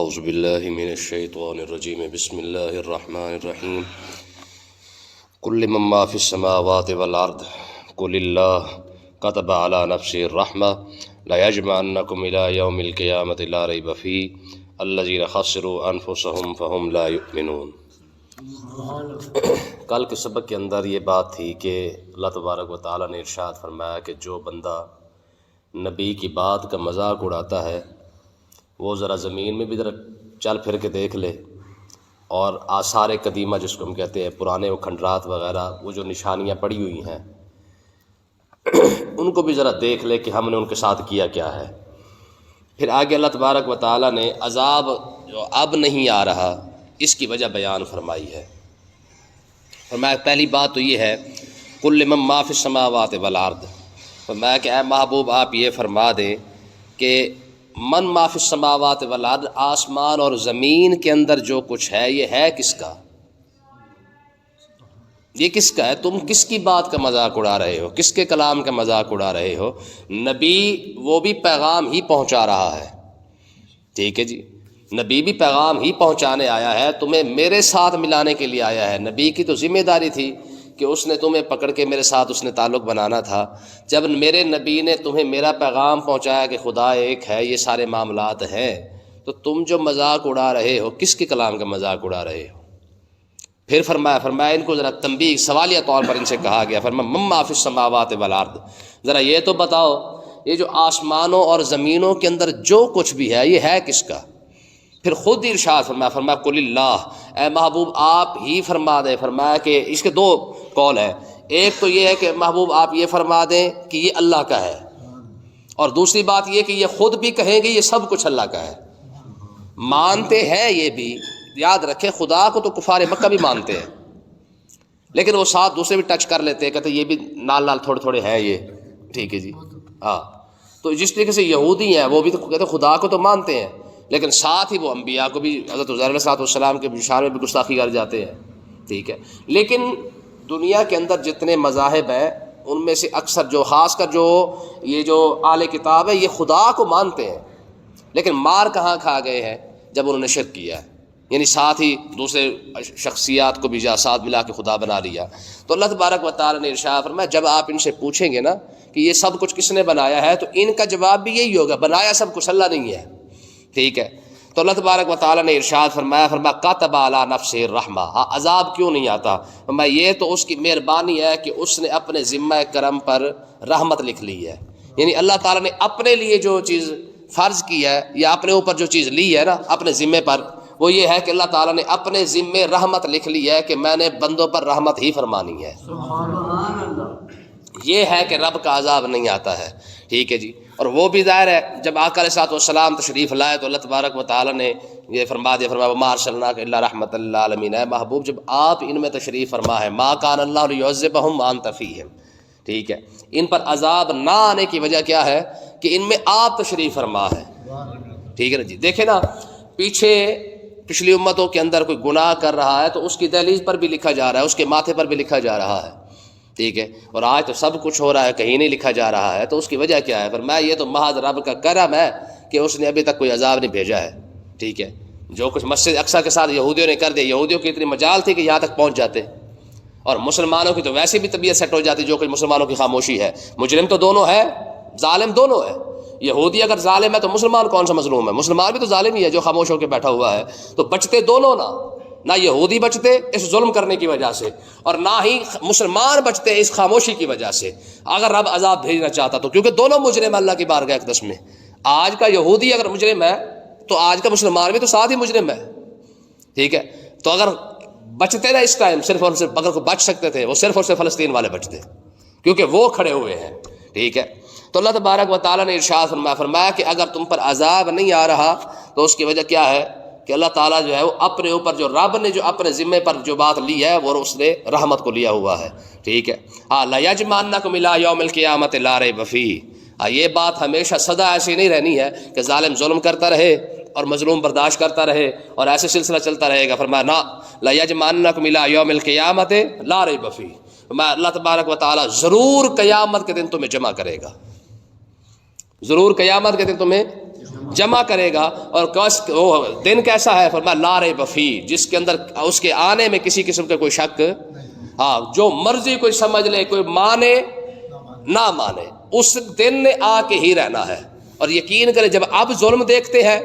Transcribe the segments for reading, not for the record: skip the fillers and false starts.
اعوذ باللہ من الشیطان الرجیم بسم اللہ الرحمن الرحیم کل من ما فی السماوات والارض قل اللہ کتب علی نفسہ الرحمہ لیجمعنکم الی یوم القیامۃ لا ریب فیہ الذین خسروا انفسهم فهم لا یؤمنون۔ کل کے سبق کے اندر یہ بات تھی کہ اللہ تبارک و تعالیٰ نے ارشاد فرمایا کہ جو بندہ نبی کی بات کا مذاق اڑاتا ہے وہ ذرا زمین میں بھی ذرا چل پھر کے دیکھ لے، اور آثار قدیمہ جس کو ہم کہتے ہیں پرانے وہ کھنڈرات وغیرہ، وہ جو نشانیاں پڑی ہوئی ہیں ان کو بھی ذرا دیکھ لے کہ ہم نے ان کے ساتھ کیا کیا ہے۔ پھر آگے اللہ تبارک و تعالیٰ نے عذاب جو اب نہیں آ رہا اس کی وجہ بیان فرمائی ہے۔ فرمایا پہلی بات تو یہ ہے کل من ما فی السماوات والارض، فرمایا کہ اے محبوب آپ یہ فرما دیں کہ من ما فی السماوات والارض، آسمان اور زمین کے اندر جو کچھ ہے یہ ہے کس کا؟ یہ کس کا ہے؟ تم کس کی بات کا مذاق اڑا رہے ہو؟ کس کے کلام کا مذاق اڑا رہے ہو؟ نبی وہ بھی پیغام ہی پہنچا رہا ہے، ٹھیک ہے جی، نبی بھی پیغام ہی پہنچانے آیا ہے، تمہیں میرے ساتھ ملانے کے لیے آیا ہے۔ نبی کی تو ذمہ داری تھی کہ اس نے تمہیں پکڑ کے میرے ساتھ اس نے تعلق بنانا تھا۔ جب میرے نبی نے تمہیں میرا پیغام پہنچایا کہ خدا ایک ہے، یہ سارے معاملات ہیں، تو تم جو مذاق اڑا رہے ہو کس کے کلام کا مذاق اڑا رہے ہو؟ پھر فرمایا ان کو ذرا تنبیہ سوالیہ طور پر ان سے کہا گیا، فرمایا من ما فی السماوات والارض، ذرا یہ تو بتاؤ یہ جو آسمانوں اور زمینوں کے اندر جو کچھ بھی ہے یہ ہے کس کا؟ پھر خود ارشاد فرمایا قل اللہ، اے محبوب آپ ہی فرما دیں۔ فرمایا کہ اس کے دو قول ہیں، ایک تو یہ ہے کہ محبوب آپ یہ فرما دیں کہ یہ اللہ کا ہے، اور دوسری بات یہ کہ یہ خود بھی کہیں گے یہ سب کچھ اللہ کا ہے، مانتے ہیں یہ بھی۔ یاد رکھیں خدا کو تو کفار مکہ بھی مانتے ہیں، لیکن وہ ساتھ دوسرے بھی ٹچ کر لیتے ہیں، کہتے ہیں یہ بھی نال نال تھوڑے تھوڑے ہیں یہ، ٹھیک ہے جی ہاں۔ تو جس طریقے سے یہودی ہیں وہ بھی تو کہتے ہیں خدا کو تو مانتے ہیں، لیکن ساتھ ہی وہ انبیاء کو بھی، حضرت عزیر علیہ السلام کے شان میں بھی گستاخی کر جاتے ہیں، ٹھیک ہے۔ لیکن دنیا کے اندر جتنے مذاہب ہیں ان میں سے اکثر جو خاص کر جو یہ جو اہل کتاب ہے یہ خدا کو مانتے ہیں، لیکن مار کہاں کھا گئے ہیں؟ جب انہوں نے شرک کیا ہے، یعنی ساتھ ہی دوسرے شخصیات کو بھی ساتھ ملا کے خدا بنا لیا۔ تو اللہ تبارک و تعالیٰ نے ارشاد فرمایا جب آپ ان سے پوچھیں گے نا کہ یہ سب کچھ کس نے بنایا ہے، تو ان کا جواب بھی یہی ہوگا بنایا سب کچھ اللہ نہیں ہے، ٹھیک ہے۔ تو اللہ تبارک و تعالیٰ نے ارشاد فرمایا کاتب علی نفسہ الرحمہ، عذاب کیوں نہیں آتا؟ فرمایا یہ تو اس کی مہربانی ہے کہ اس نے اپنے ذمہ کرم پر رحمت لکھ لی ہے، یعنی اللہ تعالیٰ نے اپنے لیے جو چیز فرض کی ہے یا اپنے اوپر جو چیز لی ہے نا اپنے ذمے پر، وہ یہ ہے کہ اللہ تعالیٰ نے اپنے ذمے رحمت لکھ لی ہے کہ میں نے بندوں پر رحمت ہی فرمانی ہے۔ یہ ہے کہ رب کا عذاب نہیں آتا ہے، ٹھیک ہے جی۔ اور وہ بھی ظاہر ہے جب آقا علیہ الصلوۃ والسلام تشریف لائے تو اللہ تبارک و تعالیٰ نے یہ فرما دیا، فرمایا وما ارسلناک الا رحمۃ للعالمین، اے محبوب جب آپ ان میں تشریف فرما ہے ما کان اللہ لیعذبہم وانت فیہم، ٹھیک ہے، ان پر عذاب نہ آنے کی وجہ کیا ہے کہ ان میں آپ تشریف فرما ہے، ٹھیک ہے نا جی۔ دیکھیں نا پچھلی امتوں کے اندر کوئی گناہ کر رہا ہے تو اس کی دہلیز پر بھی لکھا جا رہا ہے، اس کے ماتھے پر بھی لکھا جا رہا ہے، ٹھیک ہے، اور آج تو سب کچھ ہو رہا ہے کہیں نہیں لکھا جا رہا ہے، تو اس کی وجہ کیا ہے؟ فرمایا یہ تو محض رب کا کرم ہے کہ اس نے ابھی تک کوئی عذاب نہیں بھیجا ہے، ٹھیک ہے۔ جو کچھ مسجد اقصیٰ کے ساتھ یہودیوں نے کر دیا، یہودیوں کی اتنی مجال تھی کہ یہاں تک پہنچ جاتے، اور مسلمانوں کی تو ویسے بھی طبیعت سیٹ ہو جاتی، جو کچھ مسلمانوں کی خاموشی ہے۔ مجرم تو دونوں ہے، ظالم دونوں ہے، یہودی اگر ظالم ہے تو مسلمان کون سا مظلوم ہے؟ مسلمان بھی تو ظالم ہی ہے جو خاموش ہو کے بیٹھا ہوا ہے، تو بچتے دونوں نہ یہودی بچتے اس ظلم کرنے کی وجہ سے، اور نہ ہی مسلمان بچتے اس خاموشی کی وجہ سے اگر رب عذاب بھیجنا چاہتا تو، کیونکہ دونوں مجرم اللہ کی بارگاہ اقدس میں۔ آج کا یہودی اگر مجرم ہے تو آج کا مسلمان بھی تو ساتھ ہی مجرم ہے، ٹھیک ہے۔ تو اگر بچتے نا اس ٹائم صرف اور صرف اگر کو بچ سکتے تھے وہ صرف اور صرف فلسطین والے بچتے، کیونکہ وہ کھڑے ہوئے ہیں، ٹھیک ہے۔ تو اللہ تبارک و تعالیٰ نے ارشاد فرمایا کہ اگر تم پر عذاب نہیں آ رہا تو اس کی وجہ کیا ہے کہ اللہ تعالیٰ جو ہے وہ اپنے اوپر جو رب نے جو اپنے ذمے پر جو بات لی ہے وہ اس نے رحمت کو لیا ہوا ہے، ٹھیک ہے۔ لیجمعنکم الی یوم القیامۃ لا ریب فیہ، یہ بات ہمیشہ سدا ایسی نہیں رہنی ہے کہ ظالم ظلم کرتا رہے اور مظلوم برداشت کرتا رہے اور ایسے سلسلہ چلتا رہے گا۔ فرمایا نا لیجمعنکم الی یوم القیامۃ لا ریب فیہ، اللہ تبارک و تعالیٰ ضرور قیامت کے دن تمہیں جمع کرے گا، ضرور قیامت کے دن تمہیں جمع کرے گا، اور وہ دن کیسا ہے؟ فرمایا لا ریب فیہ، جس کے اندر اس کے آنے میں کسی قسم کا کوئی شک، ہاں جو مرضی کوئی سمجھ لے، کوئی مانے نہ مانے، اس دن نے آ کے ہی رہنا ہے۔ اور یقین کرے جب اب ظلم دیکھتے ہیں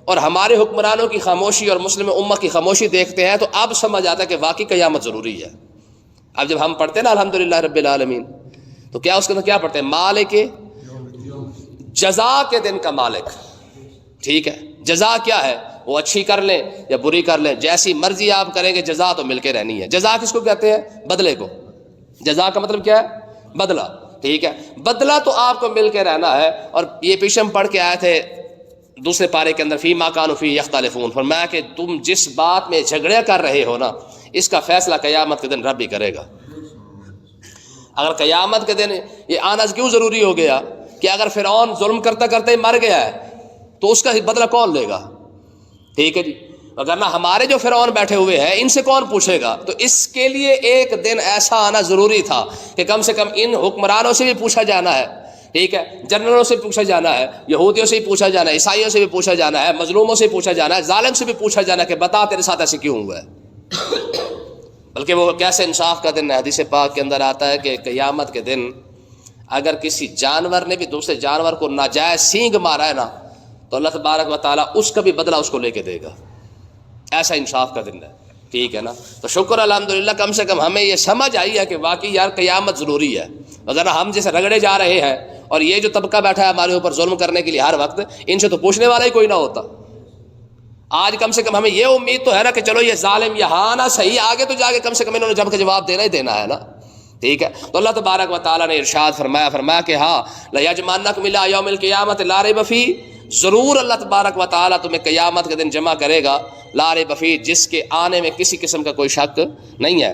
اور ہمارے حکمرانوں کی خاموشی اور مسلم امت کی خاموشی دیکھتے ہیں، تو اب سمجھ آتا ہے کہ واقعی قیامت ضروری ہے۔ اب جب ہم پڑھتے ہیں نا الحمدللہ رب العالمین، تو کیا اس کے اندر کیا پڑھتے ہیں؟ مالک جزا کے دن کا مالک، ٹھیک ہے؟ جزا کیا ہے؟ وہ اچھی کر لیں یا بری کر لیں، جیسی مرضی آپ کریں گے، جزا تو مل کے رہنی ہے۔ جزا کس کو کہتے ہیں؟ بدلے کو۔ جزا کا مطلب کیا ہے؟ بدلہ، ٹھیک ہے؟ بدلہ تو آپ کو مل کے رہنا ہے۔ اور یہ پیچھے ہم پڑھ کے آئے تھے دوسرے پارے کے اندر، فی ما کانوا فیہ یختلفون، فرمایا کہ تم جس بات میں جھگڑے کر رہے ہو نا، اس کا فیصلہ قیامت کے دن رب ہی کرے گا۔ اگر قیامت کے دن یہ آنا کیوں ضروری ہو گیا کہ اگر فرعون ظلم کرتا کرتے ہی مر گیا ہے تو اس کا بدلہ کون لے گا؟ ٹھیک ہے جی، اگر نہ ہمارے جو فرعون بیٹھے ہوئے ہیں ان سے کون پوچھے گا؟ تو اس کے لیے ایک دن ایسا آنا ضروری تھا کہ کم سے کم ان حکمرانوں سے بھی پوچھا جانا ہے، ٹھیک ہے؟ جنرلوں سے پوچھا جانا ہے، یہودیوں سے بھی پوچھا جانا ہے، عیسائیوں سے بھی پوچھا جانا ہے، مظلوموں سے پوچھا جانا ہے، ظالم سے بھی پوچھا جانا ہے کہ بتا تیرے ساتھ ایسے کیوں ہوا ہے۔ بلکہ وہ کیسے انصاف کا دن ہے، حدیث پاک کے اندر آتا ہے کہ قیامت کے دن اگر کسی جانور نے بھی دوسرے جانور کو ناجائز سینگ مارا ہے نا، تو اللہ تبارک و تعالیٰ اس کا بھی بدلہ اس کو لے کے دے گا۔ ایسا انصاف کا دن ہے، ٹھیک ہے نا؟ تو شکر الحمدللہ کم سے کم ہمیں یہ سمجھ آئی ہے کہ واقعی یار قیامت ضروری ہے۔ اگر ہم جیسے رگڑے جا رہے ہیں اور یہ جو طبقہ بیٹھا ہے ہمارے اوپر ظلم کرنے کے لیے ہر وقت، ان سے تو پوچھنے والا ہی کوئی نہ ہوتا۔ آج کم سے کم ہمیں یہ امید تو ہے نا کہ چلو یہ ظالم یہاں نا صحیح، آگے تو جا کے کم سے کم انہوں نے جب کا جواب دینا ہی دینا ہے نا، ٹھیک ہے؟ تو اللہ تبارک و تعالیٰ نے ارشاد فرمایا کہ ہاں لَيَجْمَعَنَّكُمْ إِلَىٰ يَوْمِ الْقِيَامَةِ لَا رَيْبَ فِيهِ، ضرور اللہ تبارک و تعالیٰ تمہیں قیامت کے دن جمع کرے گا، لا ریب فیہ، جس کے آنے میں کسی قسم کا کوئی شک نہیں ہے۔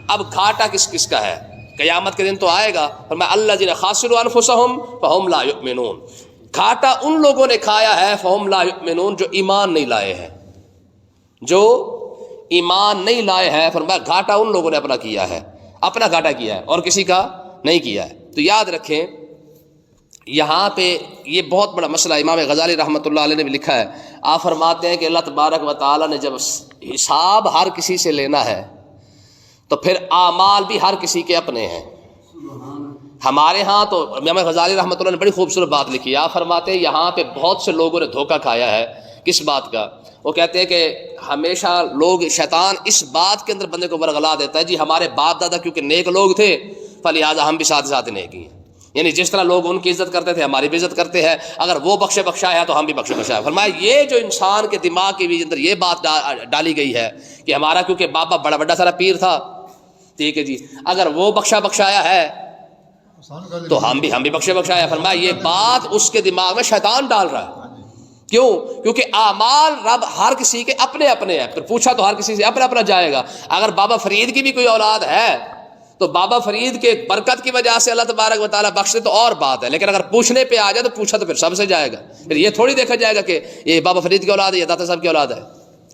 اب گھاٹا کس کس کا ہے؟ قیامت کے دن تو آئے گا، فرمایا الذین خسروا انفسهم فهم لا یؤمنون، گھاٹا ان لوگوں نے کھایا ہے فهم لا یؤمنون، جو ایمان نہیں لائے ہیں، جو ایمان نہیں لائے ہیں، فرمایا گھاٹا ان لوگوں نے اپنا کیا ہے، اپنا گھاٹا کیا ہے اور کسی کا نہیں کیا ہے۔ تو یاد رکھیں یہاں پہ یہ بہت بڑا مسئلہ امام غزالی رحمۃ اللہ علیہ نے بھی لکھا ہے۔ آپ فرماتے ہیں کہ اللہ تبارک و تعالیٰ نے جب حساب ہر کسی سے لینا ہے تو پھر اعمال بھی ہر کسی کے اپنے ہیں۔ ہمارے ہاں تو امام غزالی رحمۃ اللہ نے بڑی خوبصورت بات لکھی ہے۔ آپ فرماتے ہیں یہاں پہ بہت سے لوگوں نے دھوکہ کھایا ہے۔ کس بات کا؟ وہ کہتے ہیں کہ ہمیشہ لوگ، شیطان اس بات کے اندر بندے کو ورغلا دیتا ہے، جی ہمارے باپ دادا کیونکہ نیک لوگ تھے فلہٰذا ہم بھی ساتھ ساتھ نیک ہی ہیں، یعنی جس طرح لوگ ان کی عزت کرتے تھے ہماری بھی عزت کرتے ہیں، اگر وہ بخشے بخشا ہے تو ہم بھی بخشے بخشا ہے۔ فرمایا یہ جو انسان کے دماغ کے بھی اندر یہ بات ڈالی گئی ہے کہ ہمارا کیونکہ بابا بڑا سارا پیر تھا، ٹھیک ہے جی، اگر وہ بخشایا ہے تو ہم بھی بخشے بخشایا۔ فرمایا یہ بات اس کے دماغ میں شیطان ڈال رہا ہے۔ کیوں؟ کیونکہ اعمال رب ہر کسی کے اپنے اپنے ہیں، پھر پوچھا تو ہر کسی سے اپنا اپنا جائے گا۔ اگر بابا فرید کی بھی کوئی اولاد ہے تو بابا فرید کے برکت کی وجہ سے اللہ تبارک و تعالیٰ بخشے تو اور بات ہے، لیکن اگر پوچھنے پہ آ جائے تو پوچھا تو پھر سب سے جائے گا، پھر یہ تھوڑی دیکھا جائے گا کہ یہ بابا فرید کی اولاد ہے یا داتا صاحب کی اولاد ہے۔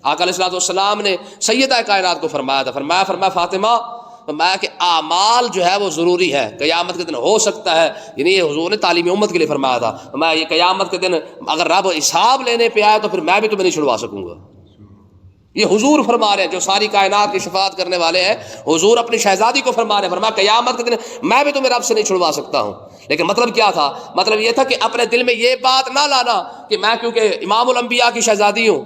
آقا علیہ الصلوۃ والسلام نے سیدہ کائنات کو فرمایا تھا، فرمایا فاطمہ، فرمایا کہ اعمال جو ہے وہ ضروری ہے، قیامت کے دن ہو سکتا ہے، یعنی یہ حضور نے تعلیم امت کے لیے فرمایا تھا، فرمایا یہ قیامت کے دن اگر رب حساب لینے پہ آئے تو پھر میں بھی تمہیں نہیں چھڑوا سکوں گا۔ یہ حضور فرما رہے ہیں جو ساری کائنات کی شفاعت کرنے والے ہیں، حضور اپنی شہزادی کو فرما رہے ہیں، فرمایا قیامت کے دن میں بھی تمہیں رب سے نہیں چھڑوا سکتا ہوں۔ لیکن مطلب کیا تھا؟ مطلب یہ تھا کہ اپنے دل میں یہ بات نہ لانا کہ میں کیونکہ امام الانبیاء کی شہزادی ہوں،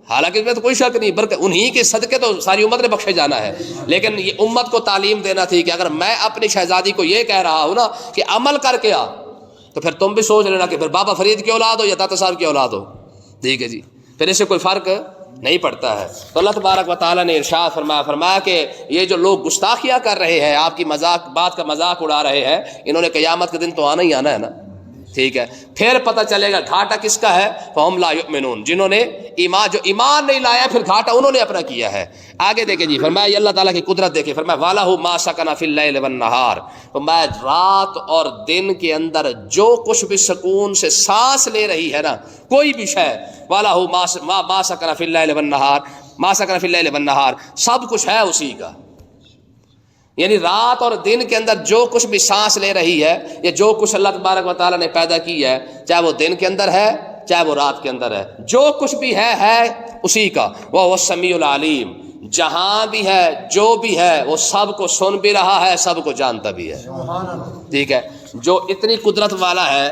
حالانکہ اس میں تو کوئی شک نہیں، بلکہ انہی کے صدقے تو ساری امت نے بخشے جانا ہے، لیکن یہ امت کو تعلیم دینا تھی کہ اگر میں اپنی شہزادی کو یہ کہہ رہا ہوں نا کہ عمل کر کے آ، تو پھر تم بھی سوچ لینا کہ پھر بابا فرید کی اولاد ہو یا داتا صاحب کی اولاد ہو، ٹھیک ہے جی، پھر اس سے کوئی فرق نہیں پڑتا ہے۔ تو اللہ تبارک و تعالیٰ نے ارشاد فرمایا کہ یہ جو لوگ گستاخیاں کر رہے ہیں، آپ کی بات کا مذاق اڑا رہے ہیں، انہوں نے قیامت کے دن تو آنا ہی آنا ہے نا، ٹھیک ہے؟ پھر پتہ چلے گا گھاٹا کس کا ہے، فہم لا یؤمنون، جنہوں نے ایمان نہیں لایا پھر گھاٹا انہوں نے اپنا کیا ہے۔ آگے دیکھیں جی، فرمایا یہ اللہ تعالیٰ کی قدرت دیکھیں، فرمایا وَلَهُ مَا سَكَنَ فِي اللَّيْلِ وَالنَّهَارِ، فرمایا رات اور دن کے اندر جو کچھ بھی سکون سے سانس لے رہی ہے نا کوئی بھی شے، وَلَهُ مَا سَكَنَ فِي اللَّيْلِ وَالنَّهَارِ، مَا سَكَنَ فِي اللَّيْلِ وَالنَّهَارِ، سب کچھ ہے اسی کا، یعنی رات اور دن کے اندر جو کچھ بھی سانس لے رہی ہے یا جو کچھ اللہ تبارک و تعالیٰ نے پیدا کی ہے، چاہے وہ دن کے اندر ہے چاہے وہ رات کے اندر ہے، جو کچھ بھی ہے اسی کا، وہ السمیع العلیم، جہاں بھی ہے جو بھی ہے وہ سب کو سن بھی رہا ہے، سب کو جانتا بھی ہے، ٹھیک ہے۔ جو اتنی قدرت والا ہے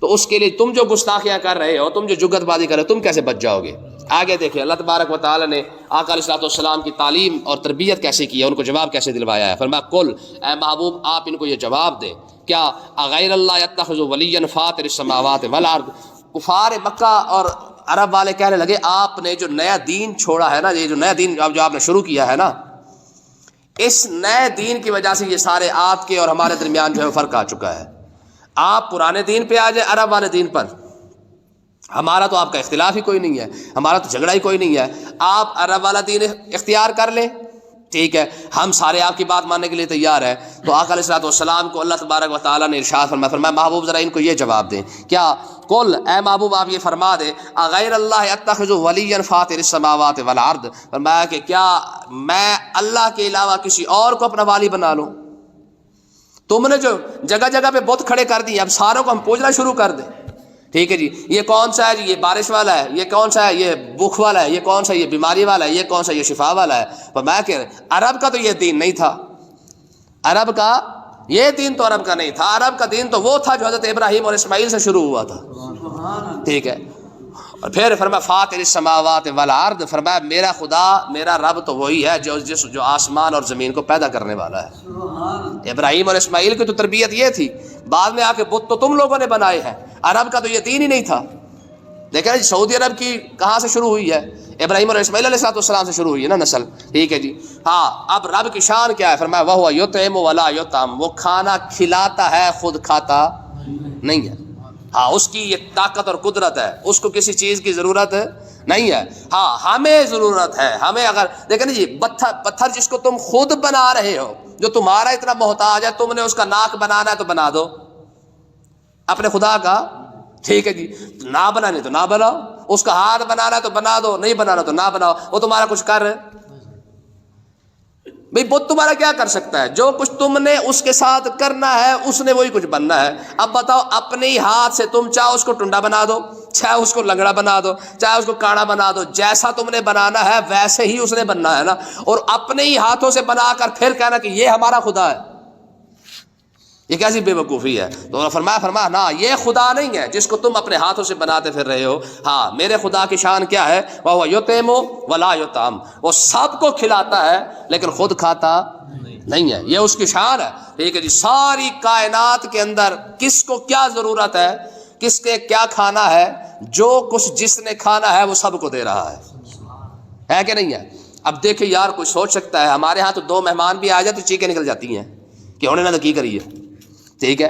تو اس کے لیے تم جو گستاخیاں کر رہے ہو، تم جو جگت بازی کر رہے ہو، تم کیسے بچ جاؤ گے؟ آگے دیکھیں اللہ تبارک و تعالیٰ نے آقا علیہ الصلوۃ والسلام کی تعلیم اور تربیت کیسے کی ہے، ان کو جواب کیسے دلوایا ہے۔ فرمایا قل، اے محبوب آپ ان کو یہ جواب دیں، کیا اغیر اللہ یتخذ ولیا فاطر السماوات والارض، کفار مکہ اور عرب والے کہنے لگے آپ نے جو نیا دین چھوڑا ہے نا، یہ جو نیا دین جو آپ نے شروع کیا ہے نا، اس نئے دین کی وجہ سے یہ سارے آپ کے اور ہمارے درمیان جو ہے فرق آ چکا ہے۔ آپ پرانے دین پہ آ جائے، عرب والے دین پر، ہمارا تو آپ کا اختلاف ہی کوئی نہیں ہے، ہمارا تو جھگڑا ہی کوئی نہیں ہے، آپ عرب والا دین اختیار کر لیں، ٹھیک ہے، ہم سارے آپ کی بات ماننے کے لیے تیار ہیں۔ تو آقا علیہ الصلوۃ والسلام کو اللہ تبارک و تعالیٰ نے ارشاد فرمایا محبوب ذرا ان کو یہ جواب دیں، کیا قل، اے محبوب آپ یہ فرما دیں، اغیر اللہ اتخذ ولیا فاطر السماوات والارض، فرمایا کہ کیا میں اللہ کے علاوہ کسی اور کو اپنا والی بنا لوں؟ تم نے جو جگہ جگہ پہ بت کھڑے کر دیے، اب ساروں کو ہم پوجنا شروع کر دیں، ٹھیک ہے جی، یہ کون سا ہے جی، یہ بارش والا ہے، یہ کون سا ہے، یہ بھوک والا ہے، یہ کون سا، یہ بیماری والا ہے، یہ کون سا، یہ شفا والا ہے۔ فرمایا کہ عرب کا تو یہ دین نہیں تھا، عرب کا یہ دین تو عرب کا نہیں تھا، عرب کا دین تو وہ تھا جو حضرت ابراہیم اور اسماعیل سے شروع ہوا تھا، ٹھیک ہے۔ اور پھر فرمایا فاطر السماوات والارض، فرمایا میرا خدا میرا رب تو وہی ہے جو آسمان اور زمین کو پیدا کرنے والا ہے۔ ابراہیم اور اسماعیل کی تو تربیت یہ تھی، بعد میں آ کے بت تو تم لوگوں نے بنائے ہیں، عرب کا تو یہ دین ہی نہیں تھا۔ دیکھیں جی سعودی عرب کی کہاں سے شروع ہوئی ہے؟ ابراہیم اور اسماعیل علیہ السلام سے شروع ہوئی ہے نا نسل، ٹھیک ہے جی۔ ہاں اب رب کی شان کیا ہے؟ فرمایا وَهُوَ يُطْعِمُ وَلَا يُطْعَمُ، وہ کھانا کھلاتا ہے خود کھاتا نہیں ہے۔ ہاں اس کی یہ طاقت اور قدرت ہے، اس کو کسی چیز کی ضرورت نہیں ہے، ہاں ہمیں ضرورت ہے، ہمیں اگر دیکھیں نا جی پتھر جس کو تم خود بنا رہے ہو، جو تمہارا اتنا محتاج ہے، تم نے اس کا ناک بنانا ہے تو بنا دو اپنے خدا کا، ٹھیک ہے جی، نہ بنانے تو نہ بناؤ، اس کا ہاتھ بنانا ہے تو بنا دو، نہیں بنانا تو نہ بناؤ، وہ تمہارا کچھ کر بھئی بت تمہارا کیا کر سکتا ہے؟ جو کچھ تم نے اس کے ساتھ کرنا ہے اس نے وہی کچھ بننا ہے۔ اب بتاؤ اپنے ہی ہاتھ سے تم چاہے اس کو ٹنڈا بنا دو، چاہے اس کو لنگڑا بنا دو، چاہے اس کو کاڑا بنا دو، جیسا تم نے بنانا ہے ویسے ہی اس نے بننا ہے نا، اور اپنے ہی ہاتھوں سے بنا کر پھر کہنا کہ یہ ہمارا خدا ہے، یہ کیسی بے وقوفی ہے؟ تو فرمایا نہ، یہ خدا نہیں ہے جس کو تم اپنے ہاتھوں سے بناتے پھر رہے ہو۔ ہاں میرے خدا کی شان کیا ہے؟ وَهُوَ يُطْعِمُ وَلَا يُطْعَمُ، وہ سب کو کھلاتا ہے لیکن خود کھاتا نہیں ہے، یہ اس کی شان ہے، ٹھیک ہے جی۔ ساری کائنات کے اندر کس کو کیا ضرورت ہے، کس کے کیا کھانا ہے، جو کچھ جس نے کھانا ہے وہ سب کو دے رہا ہے کہ نہیں ہے؟ اب دیکھیں یار کوئی سوچ سکتا ہے ہمارے ہاں تو دو مہمان بھی آ جائے تو چیخیں نکل جاتی ہیں کہ انہوں نے تو کی کری ہے، ٹھیک ہے۔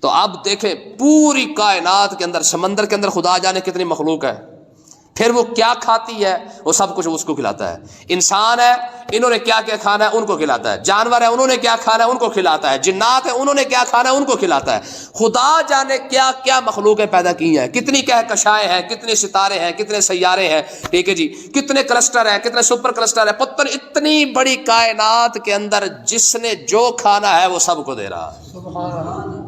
تو اب دیکھیں پوری کائنات کے اندر، سمندر کے اندر خدا جانے کتنی مخلوق ہے، پھر وہ کیا کھاتی ہے وہ سب کچھ اس کو کھلاتا ہے۔ انسان ہے انہوں نے کیا کیا کھانا ہے ان کو کھلاتا ہے، جانور ہے انہوں نے کیا کھانا ہے ان کو کھلاتا ہے، جنات ہے انہوں نے کیا کھانا ہے ان کو کھلاتا ہے۔ خدا جانے کیا کیا مخلوقیں پیدا کی ہیں، کتنی کہکشائیں ہیں، کتنے ستارے ہیں، کتنے سیارے ہیں، ٹھیک ہے جی، کتنے کلسٹر ہیں، کتنے سپر کلسٹر ہیں، پتہ نہیں اتنی بڑی کائنات کے اندر جس نے جو کھانا ہے وہ سب کو دے رہا ہے،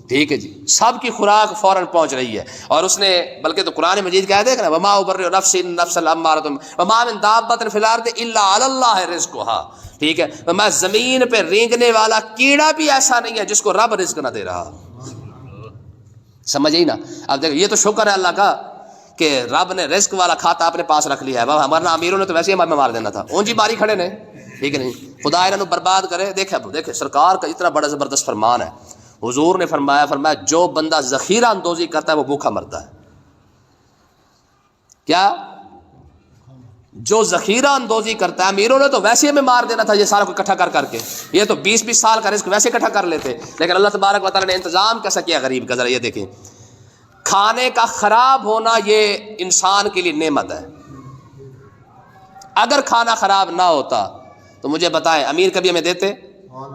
ٹھیک ہے جی، سب کی خوراک فوراً پہنچ رہی ہے۔ اور اس نے بلکہ تو قرآن مجید کہہ دے گا نا وما ابرئ نفسی النفس الامارۃ وما من دابۃ فی الارض الا علی اللہ رزقها، ٹھیک ہے، میں زمین پہ رینگنے والا کیڑا بھی ایسا نہیں ہے جس کو رب رزق نہ دے رہا، سمجھ ہی نا۔ اب دیکھو یہ تو شکر ہے اللہ کا کہ رب نے رزق والا کھاتا اپنے پاس رکھ لیا ہے، ہمارا امیروں نے تو ویسے ہی ہمیں مار دینا تھا، اونجی باری کھڑے نے، ٹھیک ہے نہیں، خدا انہوں برباد کرے۔ دیکھیں سرکار کا اتنا بڑا زبردست فرمان ہے، حضور نے فرمایا جو بندہ ذخیرہ اندوزی کرتا ہے وہ بھوکا مرتا ہے۔ کیا؟ جو ذخیرہ اندوزی کرتا ہے، امیروں نے تو ویسے ہمیں مار دینا تھا یہ سارا کو اکٹھا کر کے، یہ تو 20 سال کا رزق ویسے اکٹھا کر لیتے، لیکن اللہ تبارک و تعالیٰ نے انتظام کیسا کیا غریب کا، ذرا یہ دیکھیں، کھانے کا خراب ہونا یہ انسان کے لیے نعمت ہے۔ اگر کھانا خراب نہ ہوتا تو مجھے بتائیں امیر کبھی ہمیں دیتے؟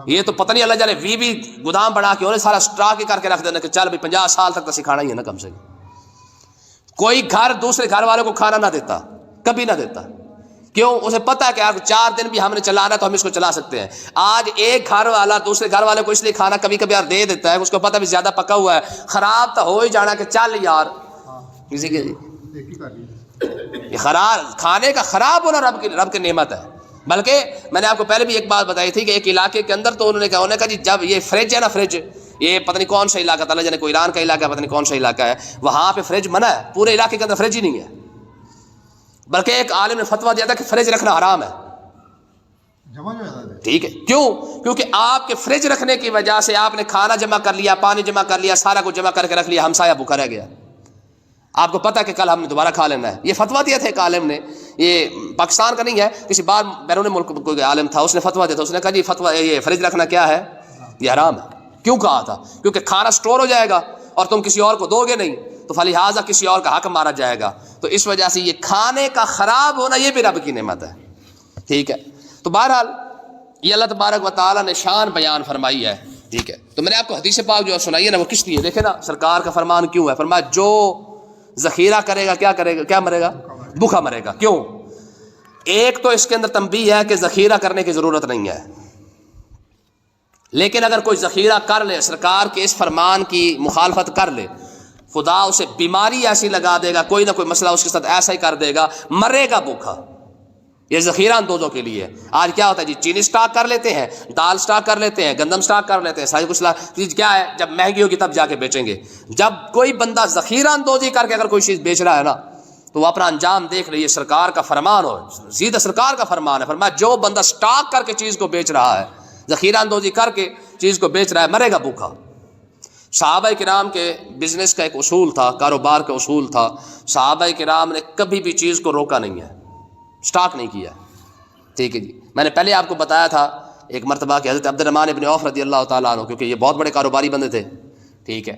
یہ تو پتہ نہیں اللہ جانے بھی گودام بنا کے انہیں سارا سٹاک کر کے رکھ دینا کہ چل بھی 50 سال تک تو سکھانا ہی ہے نا کم سے کم۔ کوئی گھر دوسرے گھر والوں کو کھانا نہ دیتا، کبھی نہ دیتا، کیوں؟ اسے پتہ ہے کہ 4 دن بھی ہم نے چلانا تو ہم اس کو چلا سکتے ہیں۔ آج ایک گھر والا دوسرے گھر والے کو اس لیے کھانا کبھی کبھی دے دیتا ہے، اس کو پتہ بھی زیادہ پکا ہوا ہے، خراب تو ہو ہی جانا کہ چل یار کسی کے یہ کھانے کا خراب ہونا رب کی نعمت ہے. بلکہ میں نے آپ کو پہلے بھی ایک بات بتائی تھی کہ ایک علاقے کے اندر تو انہوں نے کہا جی جب یہ فریج ہے نا، فریج یہ پتہ نہیں کون سا علاقہ، تعالیٰ جانے کوئی ایران کا علاقہ ہے، پتہ نہیں کون سا علاقہ ہے، وہاں پہ فریج منع ہے، پورے علاقے کے اندر فریج ہی نہیں ہے. بلکہ ایک عالم نے فتویٰ دیا تھا کہ فریج رکھنا حرام ہے. ٹھیک ہے، کیوں؟ کیونکہ آپ کے فریج رکھنے کی وجہ سے آپ نے کھانا جمع کر لیا، پانی جمع کر لیا، سارا کچھ جمع کر کے رکھ لیا، ہمسایہ بھوکا رہ گیا. آپ کو پتا کہ کل ہم نے دوبارہ کھا لینا ہے. یہ فتویٰ دیا تھا ایک عالم نے، یہ پاکستان کا نہیں ہے، کسی بار بیرون ملک کوئی عالم تھا، اس نے فتویٰ دیا تھا. اس نے کہا جی فتویٰ یہ فریج رکھنا کیا ہے، یہ حرام ہے. کیوں کہا تھا؟ کیونکہ کھانا سٹور ہو جائے گا اور تم کسی اور کو دو گے نہیں، تو فلہٰذا کسی اور کا حق مارا جائے گا. تو اس وجہ سے یہ کھانے کا خراب ہونا یہ بھی رب کی نعمت ہے. ٹھیک ہے، تو بہرحال یہ اللہ تبارک و تعالیٰ نے شان بیان فرمائی ہے. ٹھیک ہے، تو میں نے آپ کو حدیث پاک جو سنائی ہے نا، وہ کس لیے؟ دیکھیں نا سرکار کا فرمان کیوں ہے. فرمایا جو ذخیرہ کرے گا کیا کرے گا، کیا مرے گا، بھوکا مرے گا. کیوں؟ ایک تو اس کے اندر تنبیہ ہے کہ ذخیرہ کرنے کی ضرورت نہیں ہے، لیکن اگر کوئی ذخیرہ کر لے، سرکار کے اس فرمان کی مخالفت کر لے، خدا اسے بیماری ایسی لگا دے گا، کوئی نہ کوئی مسئلہ اس کے ساتھ ایسا ہی کر دے گا، مرے گا بھوکا. یہ ذخیرہ اندوزوں کے لیے. آج کیا ہوتا ہے جی، چینی سٹاک کر لیتے ہیں، دال سٹاک کر لیتے ہیں، گندم سٹاک کر لیتے ہیں، ساری کچھ چیز کیا ہے جب مہنگی ہوگی تب جا کے بیچیں گے. جب کوئی بندہ ذخیرہ اندوزی کر کے اگر کوئی چیز بیچ رہا ہے نا، تو وہ اپنا انجام دیکھ لے. یہ سرکار کا فرمان ہو، سیدھا سرکار کا فرمان ہے. فرمایا جو بندہ سٹاک کر کے چیز کو بیچ رہا ہے، ذخیرہ اندوزی کر کے چیز کو بیچ رہا ہے، مرے گا بھوکا. صحابہ کرام کے بزنس کا ایک اصول تھا، کاروبار کا اصول تھا. صحابہ کرام نے کبھی بھی چیز کو روکا نہیں ہے، سٹاک نہیں کیا. ٹھیک ہے جی، میں نے پہلے آپ کو بتایا تھا ایک مرتبہ کہ حضرت عبد الرحمن ابن عوف رضی اللہ تعالیٰ عنہ، کیونکہ یہ بہت بڑے کاروباری بندے تھے. ٹھیک ہے،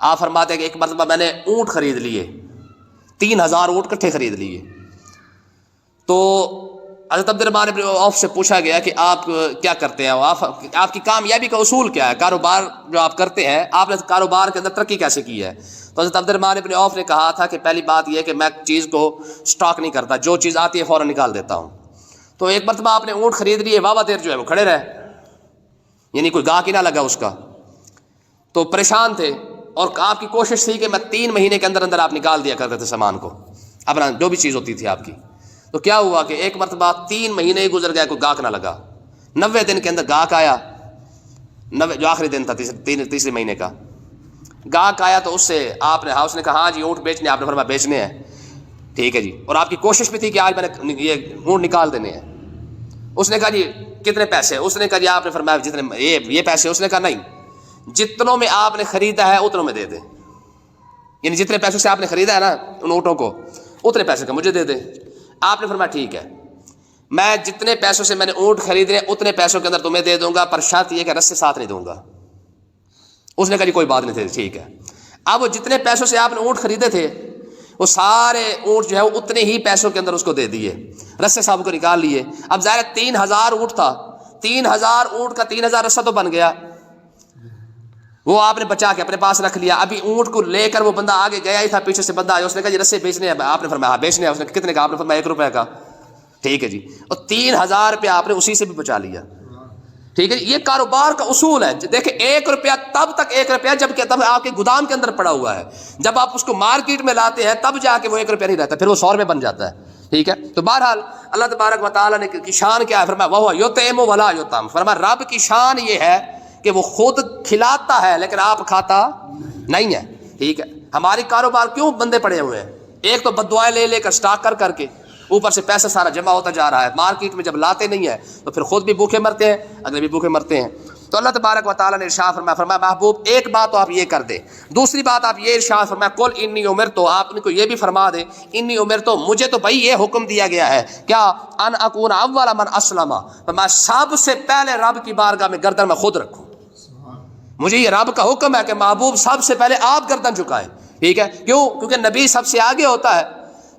آپ فرماتے ہیں کہ ایک مرتبہ میں نے اونٹ خرید لیے، 3000 اونٹ کٹھے خرید لیے. تو حضرت عبد الرحمن ابن عوف سے پوچھا گیا کہ آپ کیا کرتے ہیں، آپ کی کامیابی کا اصول کیا ہے، کاروبار جو آپ کرتے ہیں آپ نے کاروبار کے اندر ترقی کیسے کی ہے؟ تو حضرت عبد الرحمن ابن عوف نے کہا تھا کہ پہلی بات یہ ہے کہ میں چیز کو سٹاک نہیں کرتا، جو چیز آتی ہے فوراً نکال دیتا ہوں. تو ایک مرتبہ آپ نے اونٹ خرید لیے، واہ دیر جو ہے وہ کھڑے رہے، یعنی کوئی گاہک ہی نہ لگا اس کا. تو پریشان تھے اور آپ کی کوشش تھی کہ میں 3 مہینے کے اندر اندر آپ نکال دیا کرتے تھے سامان کو، اپنا جو بھی چیز ہوتی تھی آپ کی. تو کیا ہوا کہ ایک مرتبہ 3 مہینے ہی گزر گئے، کوئی گاہک نہ لگا. 90 دن کے اندر گاہک آیا، 90 جو آخری دن تھا تیسرے مہینے کا، گاہک آیا. تو اس سے آپ نے اس نے کہا ہاں جی اونٹ بیچنے، آپ نے فرمایا بیچنے ہیں. ٹھیک ہے جی، اور آپ کی کوشش بھی تھی کہ آج میں نے یہ اونٹ نکال دینے ہیں. اس نے کہا جی کتنے پیسے؟ اس نے کہا جی آپ نے فرمایا جتنے یہ پیسے. اس نے کہا نہیں، جتنوں میں آپ نے خریدا ہے اتنوں میں دے دیں، یعنی جتنے پیسوں سے آپ نے خریدا ہے نا ان اونٹوں کو، اتنے پیسے کا مجھے دے دیں. آپ نے فرمایا ٹھیک ہے، میں جتنے پیسوں سے میں نے اونٹ خریدنے اتنے پیسوں کے اندر تمہیں دے دوں گا، پر شرط یہ کہ رس سے ساتھ نہیں دوں گا. اس نے کہا جی کوئی بات نہیں تھی، ٹھیک ہے. اب وہ جتنے پیسوں سے آپ نے اونٹ خریدے تھے وہ سارے اونٹ جو ہے وہ اتنے ہی پیسوں کے اندر اس کو دے دیے، رسے صاحب کو نکال لیے. اب ظاہر 3000 اونٹ تھا، 3000 اونٹ کا 3000 رسہ تو بن گیا، وہ آپ نے بچا کے اپنے پاس رکھ لیا. ابھی اونٹ کو لے کر وہ بندہ آگے گیا ہی تھا، پیچھے سے بندہ آیا، اس نے کہا جی رسے بیچنے ہیں. آپ نے فرمایا ہاں بیچنے ہیں. اس نے کتنے کا؟ آپ نے فرمایا 1 روپے کا. ٹھیک ہے جی، اور 3000 روپیہ آپ نے اسی سے بھی بچا لیا. ٹھیک ہے، یہ کاروبار کا اصول ہے. دیکھیں 1 روپیہ تب تک 1 روپیہ جب آپ کے گودام کے اندر پڑا ہوا ہے، جب آپ اس کو مارکیٹ میں لاتے ہیں تب جا کے وہ 1 روپیہ نہیں رہتا، پھر وہ 100 روپے بن جاتا ہے. ٹھیک ہے، تو بہرحال اللہ تبارک و تعالیٰ نے کی شان کیا ہے؟ فرمایا وَهُوَ يُطْعِمُ وَلَا يُطْعَمُ. فرمایا رب کی شان یہ ہے کہ وہ خود کھلاتا ہے لیکن آپ کھاتا نہیں ہے. ٹھیک ہے، ہماری کاروبار کیوں بندے پڑے ہوئے ہیں؟ ایک تو بد دعائیں لے کر سٹاک کر کے، اوپر سے پیسہ سارا جمع ہوتا جا رہا ہے، مارکیٹ میں جب لاتے نہیں ہے تو پھر خود بھی بھوکے مرتے ہیں، اگلے بھی بھوکے مرتے ہیں. تو اللہ تبارک و تعالیٰ نے ارشاد فرمایا محبوب ایک بات تو آپ یہ کر دیں، دوسری بات آپ یہ ارشاد فرمایا قل انی امرت، آپ ان کو یہ بھی فرما دیں انی امرت، مجھے تو بھائی یہ حکم دیا گیا ہے کیا، ان اکون اول من اسلم، میں سب سے پہلے رب کی بارگاہ میں گردن میں خود رکھوں. مجھے یہ رب کا حکم ہے کہ محبوب سب سے پہلے آپ گردن جھکائیں. ٹھیک ہے، کیوں؟ کیونکہ نبی سب سے آگے ہوتا ہے.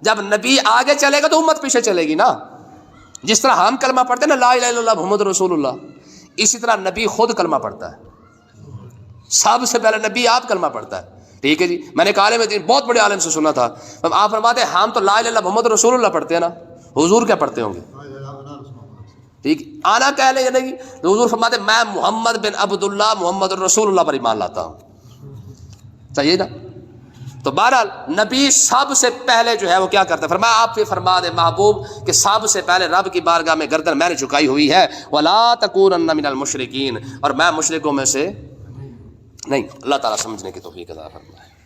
جب نبی آگے چلے گا تو امت پیچھے چلے گی نا. جس طرح ہم کلمہ پڑھتے ہیں نا لا الہ الا اللہ محمد رسول اللہ، اسی طرح نبی خود کلمہ پڑھتا ہے. سب سے پہلے نبی آپ کلمہ پڑھتا ہے. ٹھیک ہے جی، میں نے ایک عالم دین بہت بڑے عالم سے سنا تھا، آپ فرماتے ہیں ہم تو لا الہ الا اللہ محمد رسول اللہ پڑھتے ہیں نا، حضور کیا پڑھتے ہوں گے؟ ٹھیک، آنا کہہ لیں یعنی حضور فرماتے ہیں میں محمد بن عبداللہ محمد رسول اللہ پر ایمان لاتا ہوں. صحیح نا؟ تو بہرحال نبی سب سے پہلے جو ہے وہ کیا کرتا ہے، فرمایا آپ یہ فرما دے محبوب کہ سب سے پہلے رب کی بارگاہ میں گردن میں نے جھکائی ہوئی ہے، وَلَا تَكُونَنَّ مِنَ الْمُشْرِكِينَ، اور میں مشرکوں میں سے نہیں۔ اللہ تعالیٰ سمجھنے کی توفیق عطا فرمائے۔